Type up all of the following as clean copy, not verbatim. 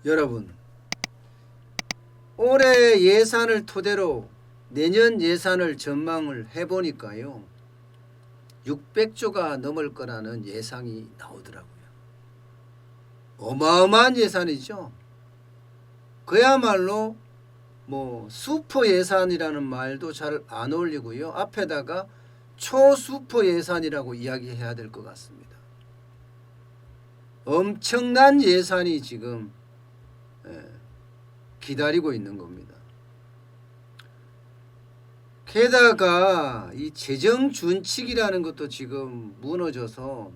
여러분, 올해 예산을 토대로 내년 예산을 전망을 해보니까요, 600조가 넘을 거라는 예상이 나오더라고요. 어마어마한 예산이죠. 그야말로 뭐 슈퍼 예산이라는 말도 잘 안 어울리고요. 앞에다가 초슈퍼 예산이라고 이야기해야 될 것 같습니다. 엄청난 예산이 지금 기다리고 있는 겁니다. 게다가 이 재정 준칙이라는 것도 지금 무너져서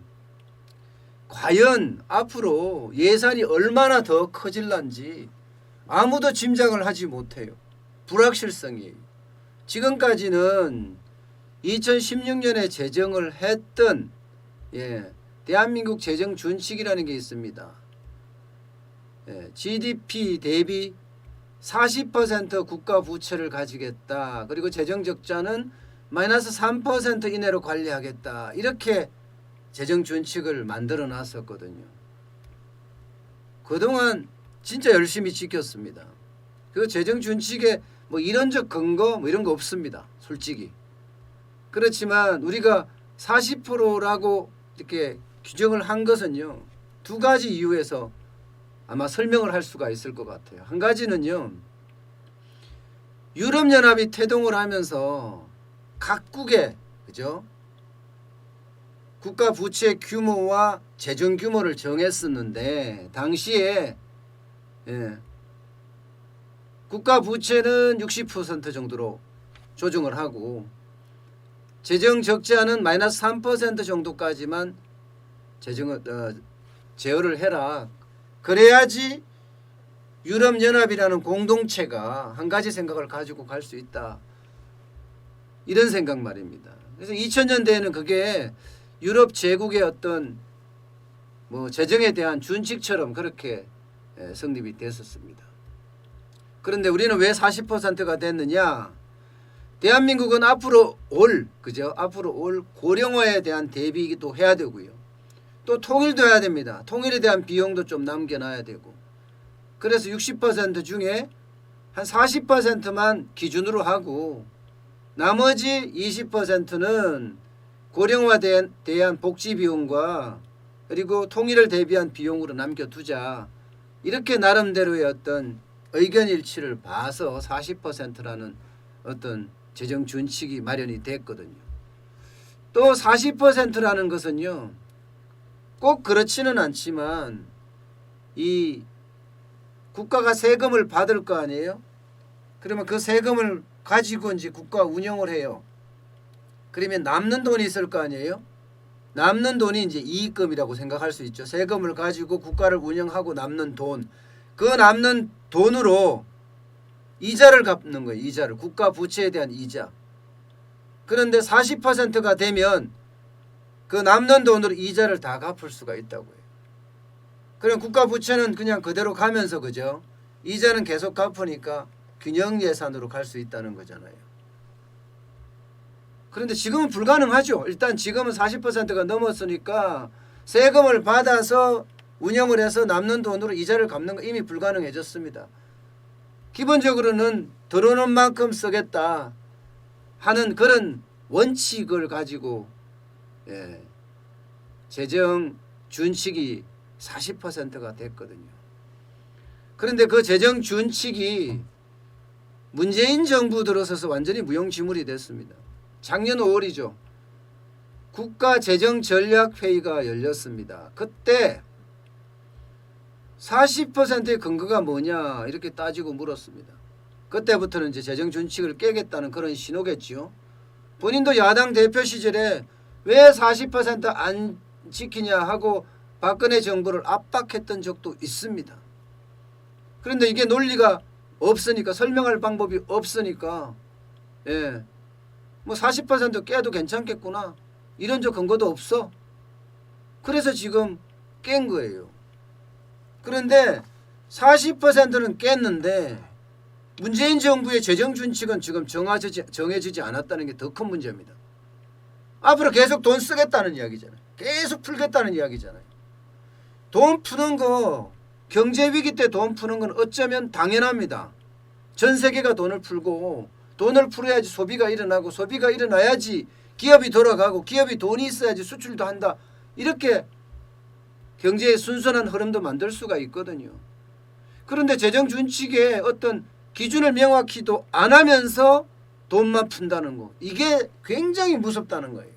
과연 앞으로 예산이 얼마나 더 커질런지 아무도 짐작을 하지 못해요. 불확실성이에요. 지금까지는 2016년에 제정을 했던 대한민국 재정 준칙이라는 게 있습니다. GDP 대비 40% 국가 부채를 가지겠다. 그리고 재정 적자는 마이너스 3% 이내로 관리하겠다. 이렇게 재정 준칙을 만들어 놨었거든요. 그동안 진짜 열심히 지켰습니다. 그 재정 준칙에 뭐 이론적 근거 뭐 이런 거 없습니다. 솔직히. 그렇지만 우리가 40%라고 이렇게 규정을 한 것은요, 두 가지 이유에서 아마 설명을 할 수가 있을 것 같아요. 한 가지는요, 유럽연합이 태동을 하면서 각국의 그죠? 국가 부채 규모와 재정 규모를 정했었는데 당시에 국가 부채는 60% 정도로 조정을 하고 재정 적자는 마이너스 3% 정도까지만 제어를 해라. 그래야지 유럽연합이라는 공동체가 한 가지 생각을 가지고 갈 수 있다. 이런 생각 말입니다. 그래서 2000년대에는 그게 유럽 제국의 어떤 뭐 재정에 대한 준칙처럼 그렇게 성립이 됐었습니다. 그런데 우리는 왜 40%가 됐느냐? 대한민국은 앞으로 올 고령화에 대한 대비도 해야 되고요. 또 통일도 해야 됩니다. 통일에 대한 비용도 좀 남겨놔야 되고. 그래서 60% 중에 한 40%만 기준으로 하고 나머지 20%는 고령화에 대한 복지 비용과 그리고 통일을 대비한 비용으로 남겨두자. 이렇게 나름대로의 어떤 의견 일치를 봐서 40%라는 어떤 재정 준칙이 마련이 됐거든요. 또 40%라는 것은요, 꼭 그렇지는 않지만 이 국가가 세금을 받을 거 아니에요? 그러면 그 세금을 가지고 이제 국가 운영을 해요. 그러면 남는 돈이 있을 거 아니에요? 남는 돈이 이제 이익금이라고 생각할 수 있죠. 세금을 가지고 국가를 운영하고 남는 돈. 그 남는 돈으로 이자를 갚는 거예요. 이자를. 국가 부채에 대한 이자. 그런데 40%가 되면 그 남는 돈으로 이자를 다 갚을 수가 있다고요. 그럼 국가 부채는 그냥 그대로 가면서 그죠? 이자는 계속 갚으니까 균형 예산으로 갈 수 있다는 거잖아요. 그런데 지금은 불가능하죠. 일단 지금은 40%가 넘었으니까 세금을 받아서 운영을 해서 남는 돈으로 이자를 갚는 거 이미 불가능해졌습니다. 기본적으로는 들어오는 만큼 쓰겠다 하는 그런 원칙을 가지고 재정 준칙이 40%가 됐거든요. 그런데 그 재정 준칙이 문재인 정부 들어서서 완전히 무용지물이 됐습니다. 작년 5월이죠. 국가재정전략회의가 열렸습니다. 그때 40%의 근거가 뭐냐 이렇게 따지고 물었습니다. 그때부터는 이제 재정준칙을 깨겠다는 그런 신호겠지요. 본인도 야당 대표 시절에 왜 40% 안 지키냐 하고 박근혜 정부를 압박했던 적도 있습니다. 그런데 이게 논리가 없으니까, 설명할 방법이 없으니까 뭐 40% 깨도 괜찮겠구나 이런 저 근거도 없어. 그래서 지금 깬 거예요. 그런데 40%는 깼는데 문재인 정부의 재정준칙은 지금 정해지지 않았다는 게 더 큰 문제입니다. 앞으로 계속 돈 쓰겠다는 이야기잖아요. 계속 풀겠다는 이야기잖아요. 돈 푸는 거, 경제 위기 때 돈 푸는 건 어쩌면 당연합니다. 전 세계가 돈을 풀고 돈을 풀어야지 소비가 일어나고 소비가 일어나야지 기업이 돌아가고 기업이 돈이 있어야지 수출도 한다. 이렇게 경제의 순수한 흐름도 만들 수가 있거든요. 그런데 재정 준칙에 어떤 기준을 명확히도 안 하면서 돈만 푼다는 거. 이게 굉장히 무섭다는 거예요.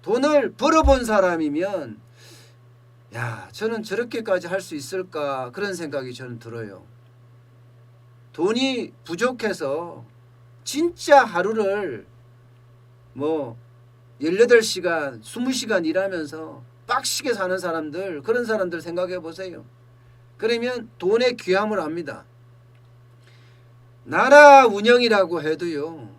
돈을 벌어본 사람이면 야, 저는 저렇게까지 할 수 있을까 그런 생각이 저는 들어요. 돈이 부족해서 진짜 하루를 뭐 18시간, 20시간 일하면서 빡시게 사는 사람들, 그런 사람들 생각해 보세요. 그러면 돈의 귀함을 압니다. 나라 운영이라고 해도요.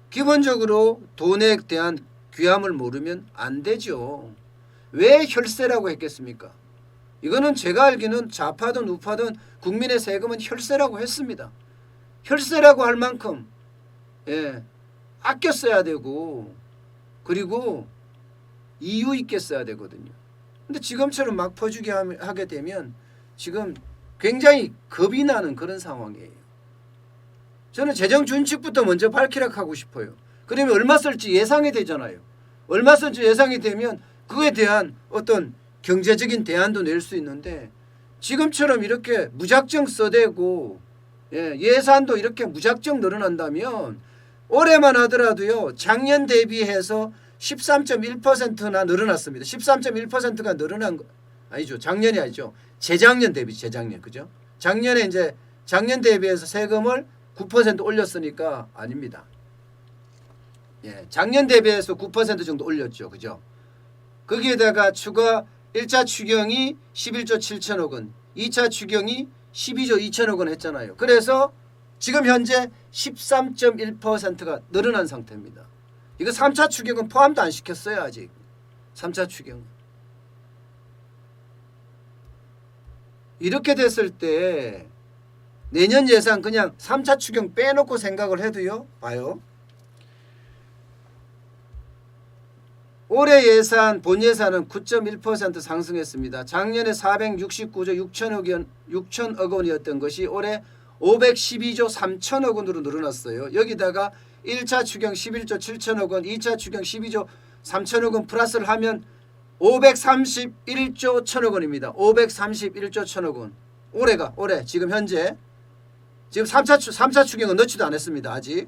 기본적으로 돈에 대한 귀함을 모르면 안 되죠. 왜 혈세라고 했겠습니까? 이거는 제가 알기는 좌파든 우파든 국민의 세금은 혈세라고 했습니다. 혈세라고 할 만큼 아껴 써야 되고 그리고 이유 있게 써야 되거든요. 근데 지금처럼 막 퍼주게 하게 되면 지금 굉장히 겁이 나는 그런 상황이에요. 저는 재정 준칙부터 먼저 밝히라고 하고 싶어요. 그러면 얼마 쓸지 예상이 되잖아요. 얼마 쓸지 예상이 되면 그에 대한 어떤 경제적인 대안도 낼 수 있는데 지금처럼 이렇게 무작정 써대고 예산도 이렇게 무작정 늘어난다면 올해만 하더라도요. 작년 대비해서 13.1%나 늘어났습니다. 13.1%가 늘어난 거 아니죠. 작년이 아니죠. 재작년 대비 재작년 그죠? 작년에 이제 작년 대비해서 세금을 9% 올렸으니까 아닙니다. 작년 대비해서 9% 정도 올렸죠. 그죠? 거기에다가 추가 1차 추경이 11조 7천억 원, 2차 추경이 12조 2천억 원 했잖아요. 그래서 지금 현재 13.1%가 늘어난 상태입니다. 이거 3차 추경은 포함도 안 시켰어요. 아직 3차 추경. 이렇게 됐을 때 내년 예산 그냥 3차 추경 빼놓고 생각을 해도요. 봐요. 올해 예산 본 예산은 9.1% 상승했습니다. 작년에 469조 6천억 원이었던 것이 올해 512조 3천억 원으로 늘어났어요. 여기다가 1차 추경 11조 7천억 원, 2차 추경 12조 3천억 원 플러스를 하면 531조 1천억 원입니다. 531조 1천억 원. 올해 지금 현재 지금 3차 추경은 넣지도 않았습니다. 아직.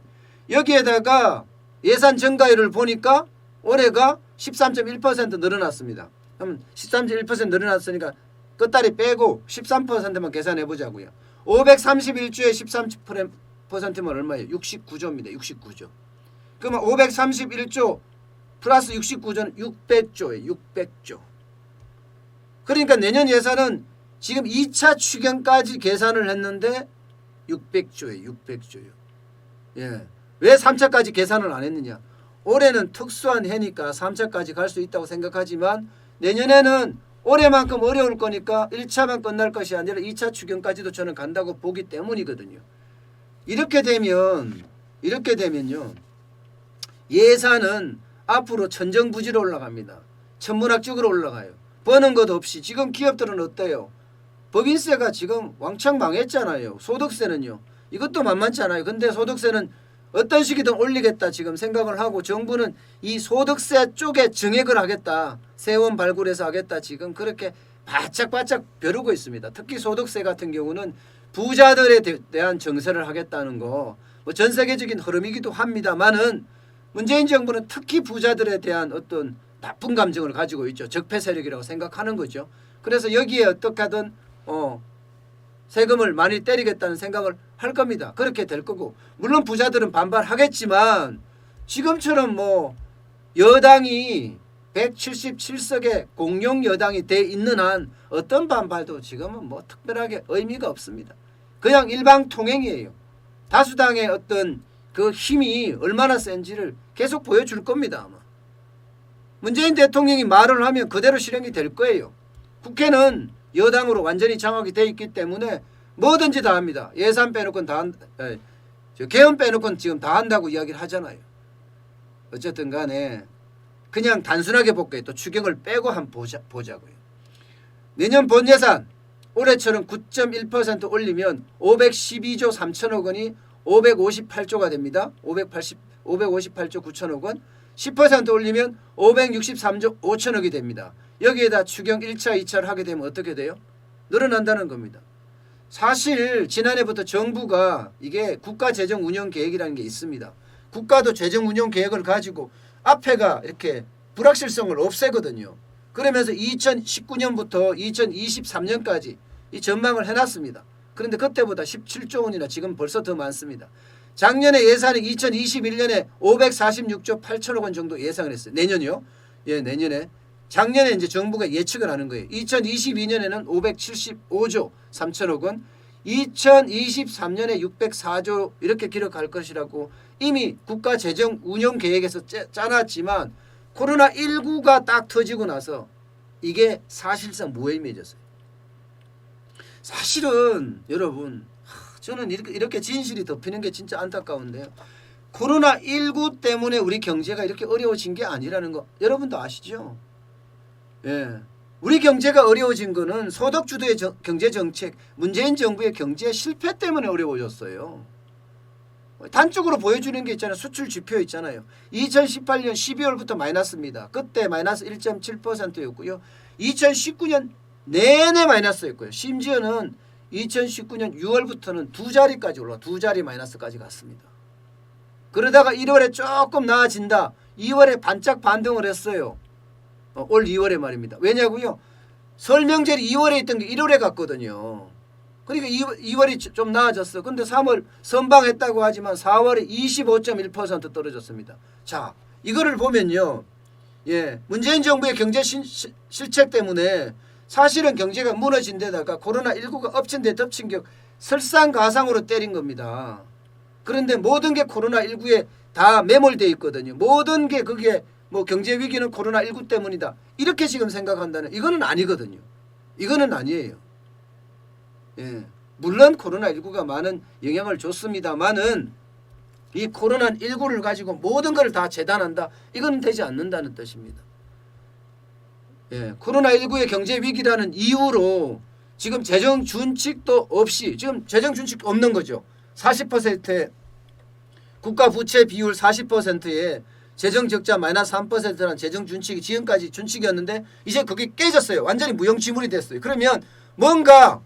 여기에다가 예산 증가율을 보니까 올해가 13.1% 늘어났습니다. 그럼 13.1% 늘어났으니까 끝다리 빼고 13%만 계산해 보자고요. 531조에 13%면 얼마예요? 69조입니다. 69조. 그러면 531조 플러스 69조는 600조예요. 600조. 그러니까 내년 예산은 지금 2차 추경까지 계산을 했는데 600조예요. 600조요. 왜 3차까지 계산을 안 했느냐? 올해는 특수한 해니까 3차까지 갈 수 있다고 생각하지만 내년에는 올해만큼 어려울 거니까 1차만 끝날 것이 아니라 2차 추경까지도 저는 간다고 보기 때문이거든요. 이렇게 되면요. 예산은 앞으로 천정부지로 올라갑니다. 천문학적으로 올라가요. 버는 것 없이. 지금 기업들은 어때요? 법인세가 지금 왕창 망했잖아요. 소득세는요. 이것도 만만치 않아요. 근데 소득세는 어떤 식이든 올리겠다 지금 생각을 하고 정부는 이 소득세 쪽에 증액을 하겠다. 세원 발굴해서 하겠다. 지금 그렇게 바짝바짝 벼르고 있습니다. 특히 소득세 같은 경우는 부자들에 대한 정세를 하겠다는 거 뭐 전 세계적인 흐름이기도 합니다만은 문재인 정부는 특히 부자들에 대한 어떤 나쁜 감정을 가지고 있죠. 적폐 세력이라고 생각하는 거죠. 그래서 여기에 어떻게 하든 세금을 많이 때리겠다는 생각을 할 겁니다. 그렇게 될 거고 물론 부자들은 반발하겠지만 지금처럼 뭐 여당이 177석의 공용 여당이 돼 있는 한 어떤 반발도 지금은 뭐 특별하게 의미가 없습니다. 그냥 일방 통행이에요. 다수당의 어떤 그 힘이 얼마나 센지를 계속 보여줄 겁니다. 아마. 문재인 대통령이 말을 하면 그대로 실행이 될 거예요. 국회는 여당으로 완전히 장악이 돼 있기 때문에 뭐든지 다 합니다. 예산 빼놓고는 다 개헌 빼놓고는 지금 다 한다고 이야기를 하잖아요. 어쨌든 간에 그냥 단순하게 볼게요. 또 추경을 빼고 한번 보자고요. 내년 본예산 올해처럼 9.1% 올리면 512조 3천억 원이 558조가 됩니다. 558조 9천억 원. 10% 올리면 563조 5천억이 됩니다. 여기에다 추경 1차, 2차를 하게 되면 어떻게 돼요? 늘어난다는 겁니다. 사실 지난해부터 정부가 이게 국가재정운영계획이라는 게 있습니다. 국가도 재정운영계획을 가지고 앞에가 이렇게 불확실성을 없애거든요. 그러면서 2019년부터 2023년까지 이 전망을 해놨습니다. 그런데 그때보다 17조 원이나 지금 벌써 더 많습니다. 작년에 예산이 2021년에 546조 8천억 원 정도 예상을 했어요. 내년이요? 예, 내년에. 작년에 이제 정부가 예측을 하는 거예요. 2022년에는 575조 3천억 원, 2023년에 604조 이렇게 기록할 것이라고 이미 국가재정운영계획에서 짜놨지만 코로나19가 딱 터지고 나서 이게 사실상 무의미해졌어요. 사실은 여러분 저는 이렇게 진실이 덮이는 게 진짜 안타까운데요. 코로나19 때문에 우리 경제가 이렇게 어려워진 게 아니라는 거 여러분도 아시죠? 예, 우리 경제가 어려워진 거는 소득주도의 경제정책, 문재인 정부의 경제 실패 때문에 어려워졌어요. 단적으로 보여주는 게 있잖아요. 수출 지표 있잖아요. 2018년 12월부터 마이너스입니다. 그때 마이너스 1.7%였고요. 2019년 내내 마이너스였고요. 심지어는 2019년 6월부터는 두 자리까지 올라, 두 자리 마이너스까지 갔습니다. 그러다가 1월에 조금 나아진다. 2월에 반짝 반등을 했어요. 올 2월에 말입니다. 왜냐고요? 설 명절이 2월에 있던 게 1월에 갔거든요. 그러니까 2월이 좀 나아졌어. 근데 3월 선방했다고 하지만 4월에 25.1% 떨어졌습니다. 자, 이거를 보면요. 예, 문재인 정부의 경제 실책 때문에 사실은 경제가 무너진 데다가 코로나19가 엎친 데 덮친 격 설상가상으로 때린 겁니다. 그런데 모든 게 코로나19에 다 매몰되어 있거든요. 모든 게 그게 뭐 경제 위기는 코로나19 때문이다. 이렇게 지금 생각한다는 이거는 아니거든요. 이거는 아니에요. 예, 물론 코로나19가 많은 영향을 줬습니다만은 이 코로나19를 가지고 모든 걸 다 재단한다. 이건 되지 않는다는 뜻입니다. 예, 코로나19의 경제 위기라는 이유로 지금 재정 준칙도 없이 지금 재정 준칙 없는 거죠. 40%의 국가 부채 비율 40%에 재정 적자 마이너스 3%라는 재정 준칙이 지금까지 준칙이었는데 이제 그게 깨졌어요. 완전히 무용지물이 됐어요. 그러면 뭔가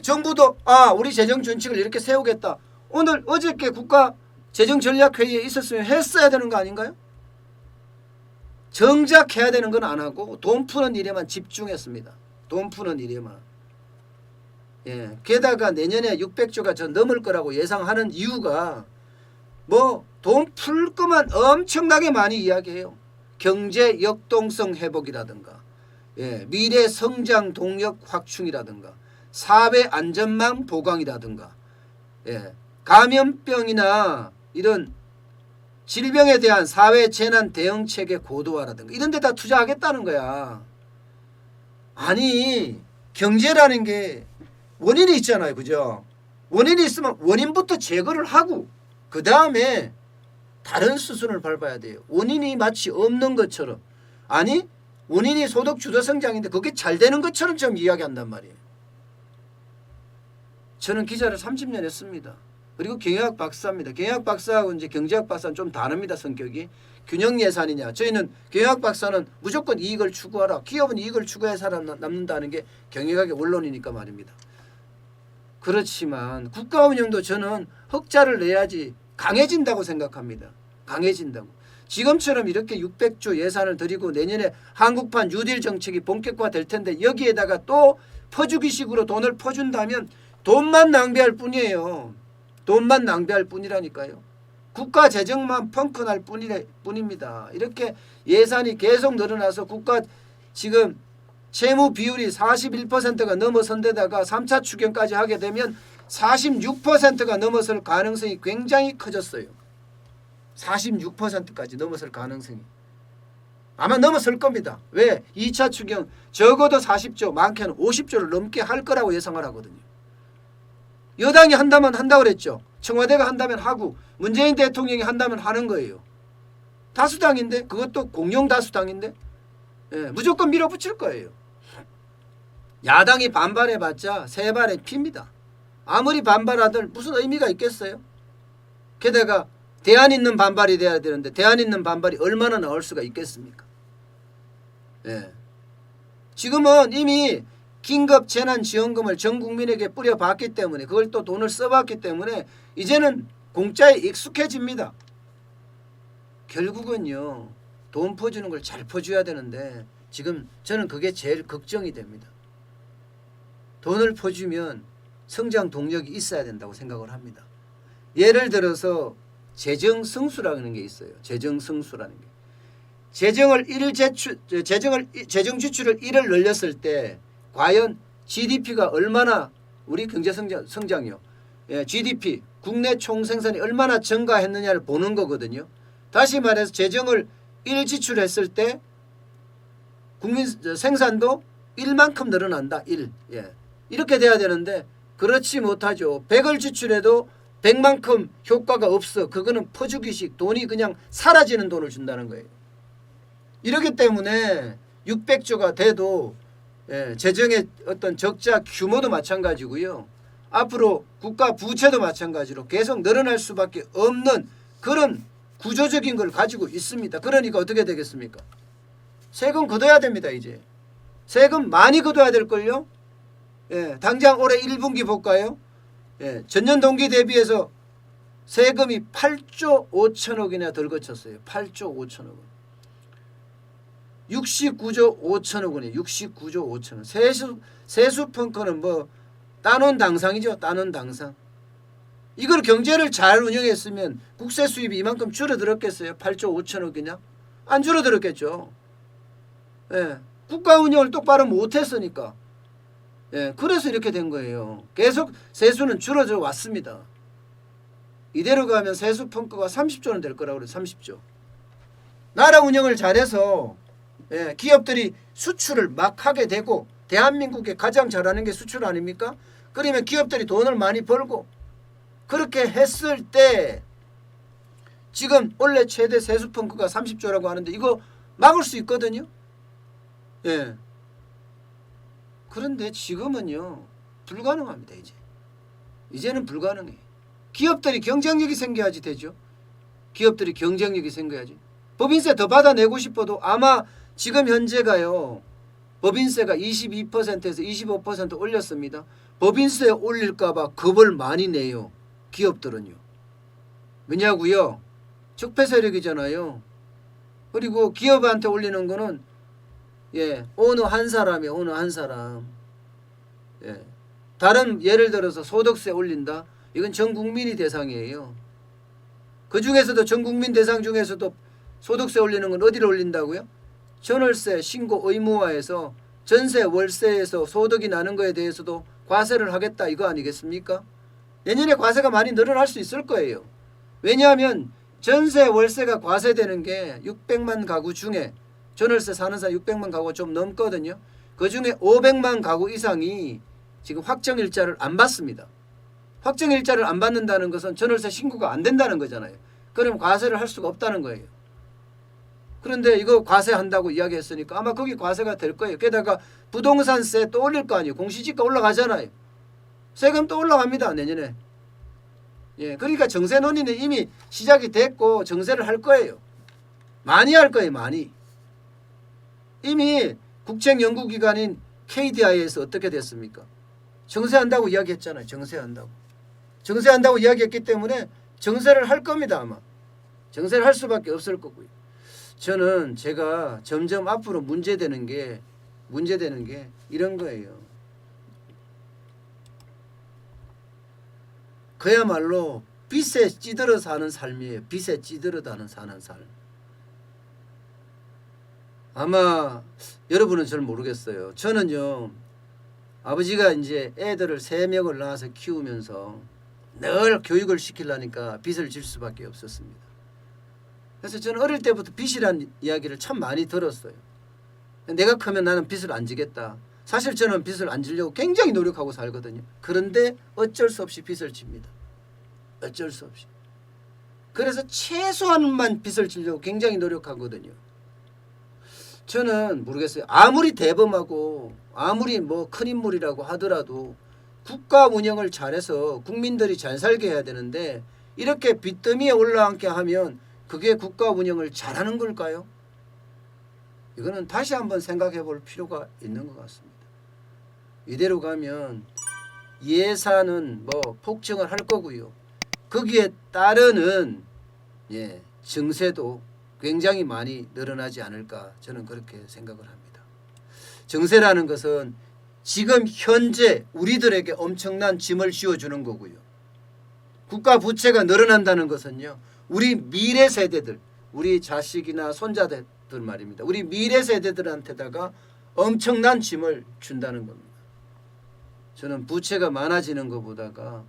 정부도 우리 재정 준칙을 이렇게 세우겠다. 오늘 어저께 국가 재정 전략 회의에 있었으면 했어야 되는 거 아닌가요? 정작 해야 되는 건 안 하고 돈 푸는 일에만 집중했습니다. 돈 푸는 일에만. 예, 게다가 내년에 600조가 저 넘을 거라고 예상하는 이유가 뭐 돈 풀 것만 엄청나게 많이 이야기해요. 경제 역동성 회복이라든가, 예, 미래 성장 동력 확충이라든가, 사회 안전망 보강이라든가, 예, 감염병이나 이런 질병에 대한 사회 재난 대응 체계 고도화라든가 이런 데 다 투자하겠다는 거야. 아니 경제라는 게 원인이 있잖아요. 그죠? 원인이 있으면 원인부터 제거를 하고 그 다음에 다른 수순을 밟아야 돼요. 원인이 마치 없는 것처럼. 아니 원인이 소득 주도 성장인데 그게 잘 되는 것처럼 좀 이야기한단 말이에요. 저는 기자를 30년 했습니다. 그리고 경영학 박사입니다. 경영학 박사하고 이제 경제학 박사는 좀 다릅니다. 성격이. 균형 예산이냐. 저희는 경영학 박사는 무조건 이익을 추구하라. 기업은 이익을 추구해 살아남는다는 게 경영학의 원론이니까 말입니다. 그렇지만 국가 운영도 저는 흑자를 내야지 강해진다고 생각합니다. 강해진다고. 지금처럼 이렇게 600조 예산을 들이고 내년에 한국판 뉴딜 정책이 본격화될 텐데 여기에다가 또 퍼주기식으로 돈을 퍼준다면 돈만 낭비할 뿐이에요. 돈만 낭비할 뿐이라니까요. 국가 재정만 펑크날 뿐입니다. 이렇게 예산이 계속 늘어나서 국가 지금 채무 비율이 41%가 넘어선 데다가 3차 추경까지 하게 되면 46%가 넘어설 가능성이 굉장히 커졌어요. 46%까지 넘어설 가능성이. 아마 넘어설 겁니다. 왜? 2차 추경 적어도 40조 많게는 50조를 넘게 할 거라고 예상을 하거든요. 여당이 한다면 한다고 그랬죠. 청와대가 한다면 하고 문재인 대통령이 한다면 하는 거예요. 다수당인데 그것도 공용 다수당인데 무조건 밀어붙일 거예요. 야당이 반발해봤자 세 발의 피입니다. 아무리 반발하들 무슨 의미가 있겠어요? 게다가 대안 있는 반발이 돼야 되는데 대안 있는 반발이 얼마나 나올 수가 있겠습니까? 지금은 이미 긴급 재난지원금을 전 국민에게 뿌려봤기 때문에 그걸 또 돈을 써봤기 때문에 이제는 공짜에 익숙해집니다. 결국은요. 돈 퍼주는 걸 잘 퍼줘야 되는데 지금 저는 그게 제일 걱정이 됩니다. 돈을 퍼주면 성장 동력이 있어야 된다고 생각을 합니다. 예를 들어서 재정승수라는 게 있어요. 재정승수라는 게. 재정 지출을 1을 늘렸을 때 과연 GDP가 얼마나 우리 경제 성장이요. GDP 국내 총생산이 얼마나 증가했느냐를 보는 거거든요. 다시 말해서 재정을 1 지출했을 때 국민 생산도 1만큼 늘어난다. 1. 이렇게 돼야 되는데 그렇지 못하죠. 100을 지출해도 100만큼 효과가 없어. 그거는 퍼주기식 돈이 그냥 사라지는 돈을 준다는 거예요. 이렇기 때문에 600조가 돼도 재정의 어떤 적자 규모도 마찬가지고요. 앞으로 국가 부채도 마찬가지로 계속 늘어날 수밖에 없는 그런 구조적인 걸 가지고 있습니다. 그러니까 어떻게 되겠습니까? 세금 걷어야 됩니다. 이제 세금 많이 걷어야 될걸요. 당장 올해 1분기 볼까요? 전년 동기 대비해서 세금이 8조 5천억이나 덜 거쳤어요. 8조 5천억 원. 69조 5천억 원이에요. 69조 5천억. 세수 펑크는 뭐 따놓은 당상이죠. 따놓은 당상. 이걸 경제를 잘 운영했으면 국세 수입이 이만큼 줄어들었겠어요? 8조 5천억이냐? 안 줄어들었겠죠. 국가 운영을 똑바로 못했으니까. 그래서 이렇게 된 거예요. 계속 세수는 줄어져 왔습니다. 이대로 가면 세수 펑크가 30조는 될 거라고 그래요. 30조. 나라 운영을 잘해서 기업들이 수출을 막 하게 되고 대한민국에 가장 잘하는 게 수출 아닙니까? 그러면 기업들이 돈을 많이 벌고 그렇게 했을 때 지금 원래 최대 세수 펑크가 30조라고 하는데 이거 막을 수 있거든요. 그런데 지금은요 불가능합니다. 이제는 불가능해. 기업들이 경쟁력이 생겨야지 되죠. 기업들이 경쟁력이 생겨야지. 법인세 더 받아내고 싶어도 아마 지금 현재가요 법인세가 22%에서 25% 올렸습니다. 법인세 올릴까 봐 겁을 많이 내요. 기업들은요. 왜냐고요? 적폐 세력이잖아요. 그리고 기업한테 올리는 거는 어느 한 사람이에요. 어느 한 사람. 다른 예를 들어서 소득세 올린다. 이건 전 국민이 대상이에요. 그 중에서도 전 국민 대상 중에서도 소득세 올리는 건 어디를 올린다고요? 전월세 신고 의무화해서 전세 월세에서 소득이 나는 거에 대해서도 과세를 하겠다 이거 아니겠습니까? 내년에 과세가 많이 늘어날 수 있을 거예요. 왜냐하면 전세 월세가 과세되는 게 600만 가구 중에 전월세 사는 사람 600만 가구가 좀 넘거든요. 그중에 500만 가구 이상이 지금 확정일자를 안 받습니다. 확정일자를 안 받는다는 것은 전월세 신고가 안 된다는 거잖아요. 그럼 과세를 할 수가 없다는 거예요. 그런데 이거 과세한다고 이야기했으니까 아마 거기 과세가 될 거예요. 게다가 부동산세 또 올릴 거 아니에요. 공시지가 올라가잖아요. 세금 또 올라갑니다. 내년에. 그러니까 정세 논의는 이미 시작이 됐고 정세를 할 거예요. 많이 할 거예요. 많이. 이미 국책연구기관인 KDI에서 어떻게 됐습니까? 정세한다고 이야기했잖아요. 정세한다고. 정세한다고 이야기했기 때문에 정세를 할 겁니다. 아마. 정세를 할 수밖에 없을 거고요. 저는 제가 점점 앞으로 문제되는 게 이런 거예요. 그야말로 빚에 찌들어 사는 삶이에요. 빚에 찌들어 사는 삶. 아마 여러분은 잘 모르겠어요. 저는요. 아버지가 이제 애들을 3명을 낳아서 키우면서 늘 교육을 시키려니까 빚을 질 수밖에 없었습니다. 그래서 저는 어릴 때부터 빚이란 이야기를 참 많이 들었어요. 내가 크면 나는 빚을 안 지겠다. 사실 저는 빚을 안 지려고 굉장히 노력하고 살거든요. 그런데 어쩔 수 없이 빚을 집니다. 어쩔 수 없이. 그래서 최소한만 빚을 지려고 굉장히 노력하거든요. 저는 모르겠어요. 아무리 대범하고 아무리 뭐 큰 인물이라고 하더라도 국가 운영을 잘해서 국민들이 잘 살게 해야 되는데 이렇게 빚더미에 올라앉게 하면 그게 국가 운영을 잘하는 걸까요? 이거는 다시 한번 생각해 볼 필요가 있는 것 같습니다. 이대로 가면 예산은 뭐 폭증을 할 거고요. 거기에 따르는 증세도 굉장히 많이 늘어나지 않을까 저는 그렇게 생각을 합니다. 증세라는 것은 지금 현재 우리들에게 엄청난 짐을 씌워주는 거고요. 국가 부채가 늘어난다는 것은요. 우리 미래 세대들, 우리 자식이나 손자들 말입니다. 우리 미래 세대들한테다가 엄청난 짐을 준다는 겁니다. 저는 부채가 많아지는 것보다가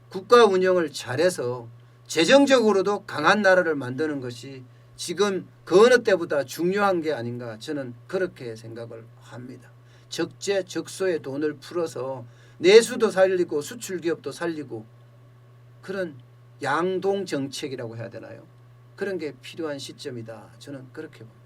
국가 운영을 잘해서 재정적으로도 강한 나라를 만드는 것이 지금 그 어느 때보다 중요한 게 아닌가 저는 그렇게 생각을 합니다. 적재적소에 돈을 풀어서 내수도 살리고 수출 기업도 살리고 그런 양동 정책이라고 해야 되나요? 그런 게 필요한 시점이다. 저는 그렇게 봅니다.